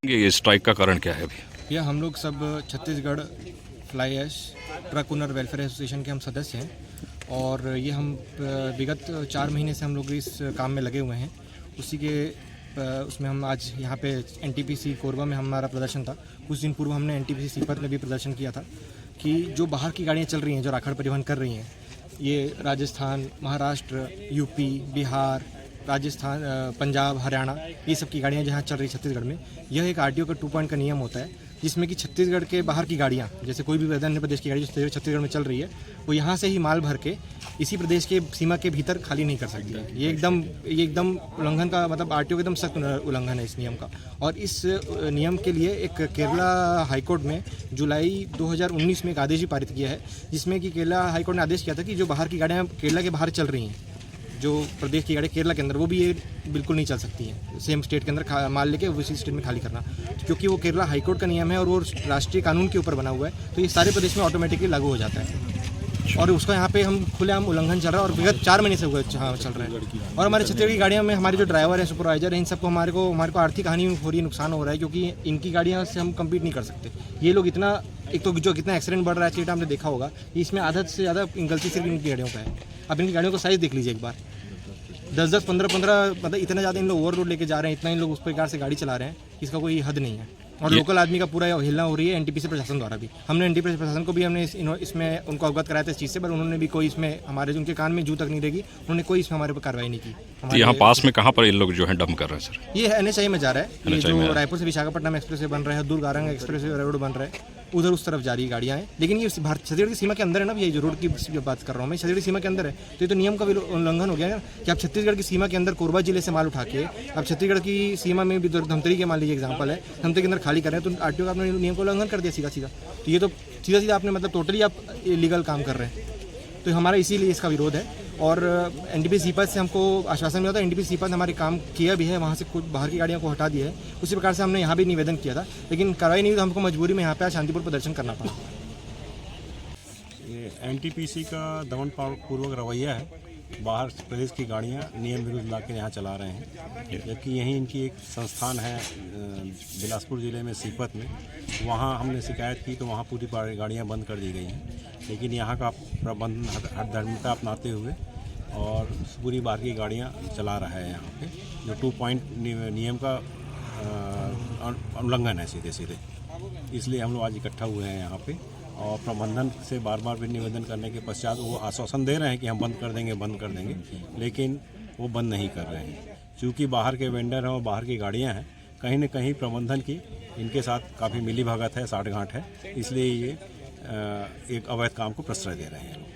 ये स्ट्राइक का कारण क्या है अभी? यह हम लोग सब Chhattisgarh fly ash truck owner welfare association के हम सदस्य हैं और ये हम विगत 4 महीने से हम लोग इस काम में लगे हुए हैं। उसी के उसमें हम आज यहाँ पे एनटीपीसी कोरबा में हमारा प्रदर्शन था। कुछ दिन पूर्व हमने एनटीपीसी सीपत में भी प्रदर्शन किया था कि जो बाहर की गाड़ियाँ चल रही हैं, जो राखड़ परिवहन कर रही हैं, ये राजस्थान, महाराष्ट्र, यूपी, बिहार, राजस्थान, पंजाब, हरियाणा, ये सब की गाड़ियाँ जहाँ चल रही छत्तीसगढ़ में, यह एक आरटीओ का 2 पॉइंट का नियम होता है जिसमें कि छत्तीसगढ़ के बाहर की गाड़ियाँ, जैसे कोई भी अन्य प्रदेश की गाड़ी जो छत्तीसगढ़ में चल रही है, वो यहाँ से ही माल भर के इसी प्रदेश के सीमा के भीतर खाली नहीं कर सकती है। ये एकदम उल्लंघन का मतलब आरटीओ का एकदम सख्त उल्लंघन है इस नियम का। और इस नियम के लिए एक केरला हाईकोर्ट में जुलाई 2019 में एक आदेश भी पारित किया है, जिसमें कि केरला हाईकोर्ट ने आदेश किया था कि जो बाहर की गाड़ियाँ केरला के बाहर चल रही हैं, जो प्रदेश की गाड़ी केरला के अंदर, वो भी ये बिल्कुल नहीं चल सकती हैं। सेम स्टेट के अंदर माल लेके उसी स्टेट में खाली करना, क्योंकि वो केरला हाईकोर्ट का नियम है और वो राष्ट्रीय कानून के ऊपर बना हुआ है, तो ये सारे प्रदेश में ऑटोमेटिकली लागू हो जाता है। और उसका यहाँ पे हम खुलेआम उल्लंघन चल रहा है और विगत 4 महीने से हुआ चल रहा है। और हमारे छत्तीसगढ़ की गाड़ियों में हमारे जो ड्राइवर हैं, सुपरवाइजर हैं, इन सबको हमारे को आर्थिक हानि हो रही है, नुकसान हो रहा है, क्योंकि इनकी गाड़ियाँ से हम कम्पीट नहीं कर सकते। ये लोग इतना, एक तो जो कितना एक्सीडेंट बढ़ रहा है स्टेट, आपने देखा होगा, इसमें आधा से ज़्यादा गलती सिर्फ इनकी गाड़ियों का है। अब इनकी गाड़ियों का साइज़ देख लीजिए एक बार, 10-10, 15-15, मतलब इतना ज़्यादा इन लोग ओवर रोड लेके जा रहे हैं, इतना इन लोग उस प्रकार से गाड़ी चला रहे हैं, इसका कोई हद नहीं है। और लोकल आदमी का पूरा हेलना हो रही है एनटीपीसी प्रशासन द्वारा भी। हमने एनटीपीसी प्रशासन को भी हमने इसमें उनको अवगत कराया था इस चीज़ से, पर उन्होंने भी कोई इसमें हमारे उनके कान में जू तक नहीं रहेगी, उन्होंने कोई इसमें हमारे पर कार्रवाई नहीं की। यहाँ पास में कहाँ पर ये लोग जो है डंप कर रहे हैं सर? ये NHI में जा रहा है, ये जो रायपुर से विशाखापट्टनम एक्सप्रेस वे बन रहा है, दुर्ग आरंग एक्सप्रेस वे रोड बन रहा है, उधर उस तरफ जा रही गाड़ियाँ हैं। लेकिन ये छत्तीसगढ़ की सीमा के अंदर है ना, ये जो रोड की बात कर रहा हूँ मैं, छत्तीसगढ़ की सीमा के अंदर है, तो ये तो नियम का उल्लंघन हो गया है कि आप छत्तीसगढ़ की सीमा के अंदर कोरबा जिले से माल उठा के आप छत्तीसगढ़ की सीमा में भी, धमतरी के मान लीजिए एग्जाम्पल है, धमतरी के अंदर खाली कर रहे हैं, तो आरटीओ का आपने नियम को उल्लंघन कर दिया सीधा सीधा। तो ये तो सीधा आपने मतलब टोटली आप इलीगल काम कर रहे हैं। तो हमारा इसीलिए इसका विरोध है। और एनटीपीसी सीपत से हमको आश्वासन मिला था, एनटीपीसी सीपत हमारे काम किया भी है, वहाँ से कुछ बाहर की गाड़ियों को हटा दिया है। उसी प्रकार से हमने यहाँ भी निवेदन किया था, लेकिन कार्रवाई नहीं हुई, तो हमको मजबूरी में यहाँ पे शांतिपूर्ण प्रदर्शन करना पड़ा। ये एनटीपीसी का दमन पूर्वक रवैया है, बाहर प्रदेश की गाड़ियाँ नियम विरुद्ध ला के यहाँ चला रहे हैं, जबकि यहीं इनकी एक संस्थान है बिलासपुर ज़िले में सीपत में, वहाँ हमने शिकायत की तो वहाँ पूरी गाड़ियाँ बंद कर दी गई हैं। लेकिन यहाँ का प्रबंधन हठधर्मिता अपनाते हुए और पूरी बाहर की गाड़ियाँ चला रहा है यहाँ पे, जो 2 पॉइंट नियम का उल्लंघन है सीधे सीधे। इसलिए हम लोग आज इकट्ठा हुए हैं यहाँ पे और प्रबंधन से बार बार भी निवेदन करने के पश्चात वो आश्वासन दे रहे हैं कि हम बंद कर देंगे, लेकिन वो बंद नहीं कर रहे हैं। चूँकि बाहर के वेंडर हैं और बाहर की गाड़ियाँ हैं, कहीं न कहीं प्रबंधन की इनके साथ काफ़ी मिलीभगत है, साठगांठ है, इसलिए ये एक अवैध काम को प्रश्रय दे रहे हैं।